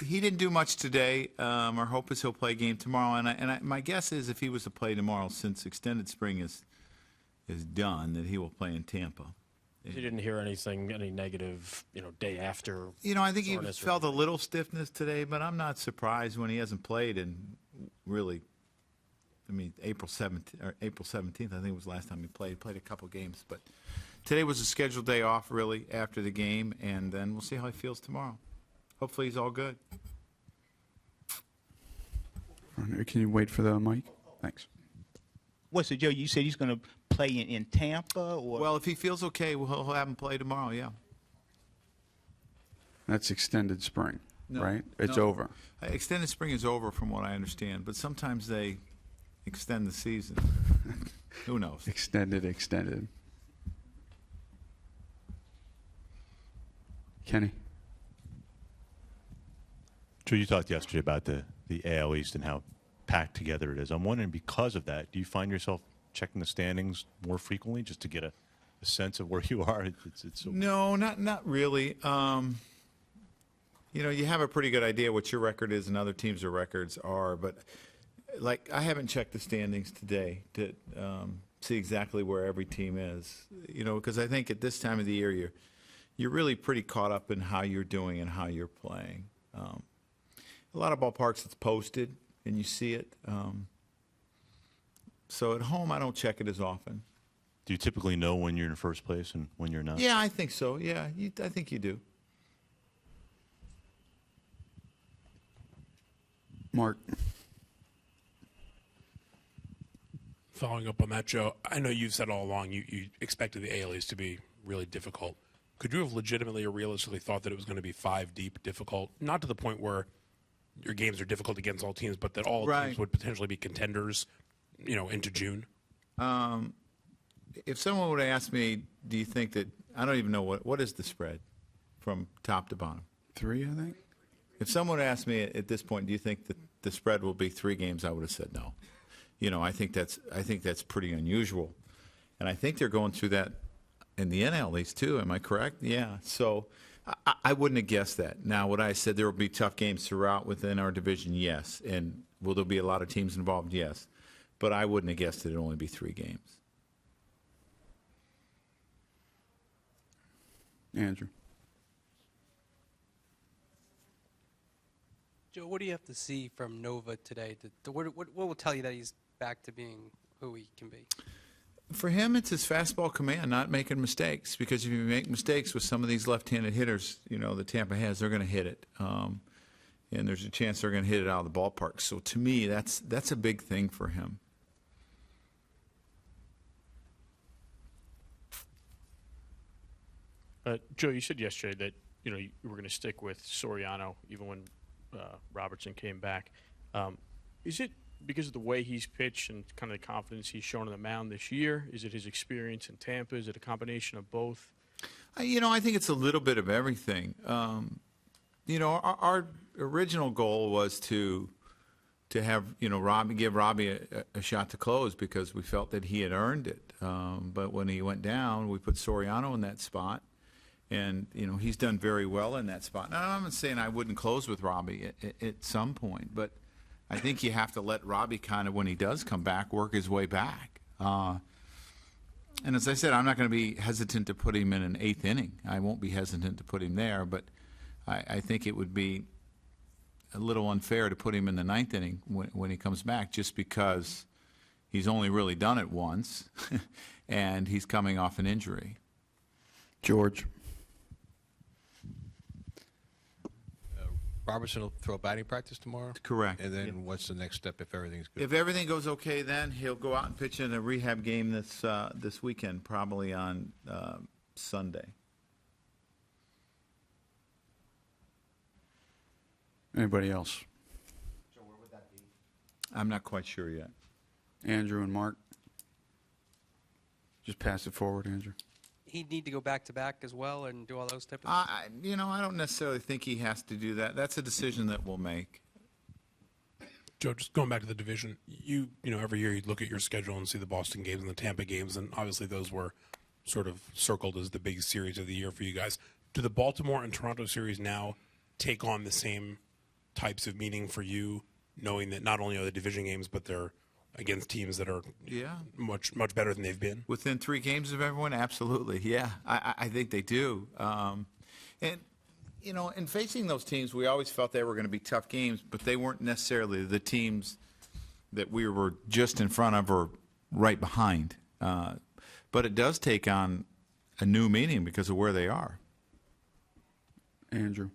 He didn't do much today. Our hope is he'll play a game tomorrow. And my guess is if he was to play tomorrow, since extended spring is done, that he will play in Tampa. You didn't hear anything, any negative, day after. I think he felt a little stiffness today, but I'm not surprised when he hasn't played in really. April 17th, I think was the last time he played. He played a couple games, but today was a scheduled day off, really, after the game, and then we'll see how he feels tomorrow. Hopefully he's all good. Can you wait for the mic? Thanks. So, Joe, you said he's going to play in Tampa? Or? Well, if he feels okay, he'll have him play tomorrow, yeah. That's extended spring, right? It's over. Extended spring is over from what I understand, but sometimes they extend the season. Who knows? Extended. Kenny? Joe, you talked yesterday about the AL East and how packed together it is. I'm wondering, because of that, do you find yourself checking the standings more frequently just to get a sense of where you are? No, not really. You have a pretty good idea what your record is and other teams' records are, but I haven't checked the standings today to see exactly where every team is. Because I think at this time of the year you're really pretty caught up in how you're doing and how you're playing. A lot of ballparks it's posted and you see it. So at home I don't check it as often. Do you typically know when you're in first place and when you're not? Yeah, I think so. Yeah, I think you do. Mark? Following up on that, Joe, I know you've said all along you expected the AL East to be really difficult. Could you have legitimately or realistically thought that it was going to be 5 deep difficult? Not to the point where your games are difficult against all teams, but that all teams would potentially be contenders, into June? If someone would have asked me, do you think that, I don't even know what is the spread from top to bottom? 3, I think. If someone asked me at this point, do you think that the spread will be 3 games, I would have said no. I think that's pretty unusual, and I think they're going through that in the NL East too. Am I correct? Yeah. So I wouldn't have guessed that. Now, what I said, there will be tough games throughout within our division, yes, and will there be a lot of teams involved? Yes, but I wouldn't have guessed that it'd only be 3 games. Andrew. Joe, what do you have to see from Nova today? What will tell you that he's back to being who he can be? For him, it's his fastball command, not making mistakes. Because if you make mistakes with some of these left-handed hitters, that Tampa has, they're going to hit it, and there's a chance they're going to hit it out of the ballpark. So to me, that's a big thing for him. Joe, you said yesterday that you were going to stick with Soriano even when Robertson came back. Is it because of the way he's pitched and kind of the confidence he's shown on the mound this year? Is it his experience in Tampa? Is it a combination of both? I think it's a little bit of everything. Our original goal was to have give Robbie a shot to close because we felt that he had earned it. But when he went down, we put Soriano in that spot. And, he's done very well in that spot. Now, I'm not saying I wouldn't close with Robbie at some point, but I think you have to let Robbie kind of, when he does come back, work his way back. And as I said, I'm not going to be hesitant to put him in an 8th inning. I won't be hesitant to put him there, but I think it would be a little unfair to put him in the 9th inning when he comes back just because he's only really done it once and he's coming off an injury. George. Robertson will throw batting practice tomorrow? Correct. And then what's the next step if everything's good? If everything goes okay, then he'll go out and pitch in a rehab game this weekend, probably on Sunday. Anybody else? So where would that be? I'm not quite sure yet. Andrew and Mark. Just pass it forward, Andrew. He'd need to go back-to-back as well and do all those type of things? I don't necessarily think he has to do that. That's a decision that we'll make. Joe, just going back to the division, every year you'd look at your schedule and see the Boston games and the Tampa games, and obviously those were sort of circled as the big series of the year for you guys. do the Baltimore and Toronto series now take on the same types of meaning for you, knowing that not only are the division games, but they're against teams that are much better than they've been? Within 3 games of everyone, absolutely. Yeah, I think they do. And, you know, in facing those teams, we always felt they were going to be tough games, but they weren't necessarily the teams that we were just in front of or right behind. But it does take on a new meaning because of where they are. Andrew.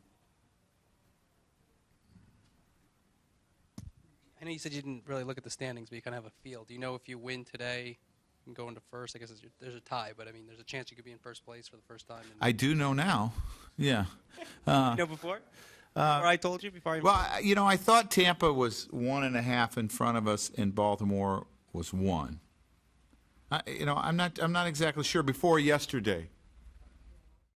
I know you said you didn't really look at the standings, but you kind of have a feel. Do you know if you win today and go into first? I guess there's a tie, but I mean, there's a chance you could be in first place for the first time. I do know now. Yeah. You know before? Or I told you before. Well, I thought Tampa was 1.5 in front of us, and Baltimore was 1. I'm not exactly sure before yesterday.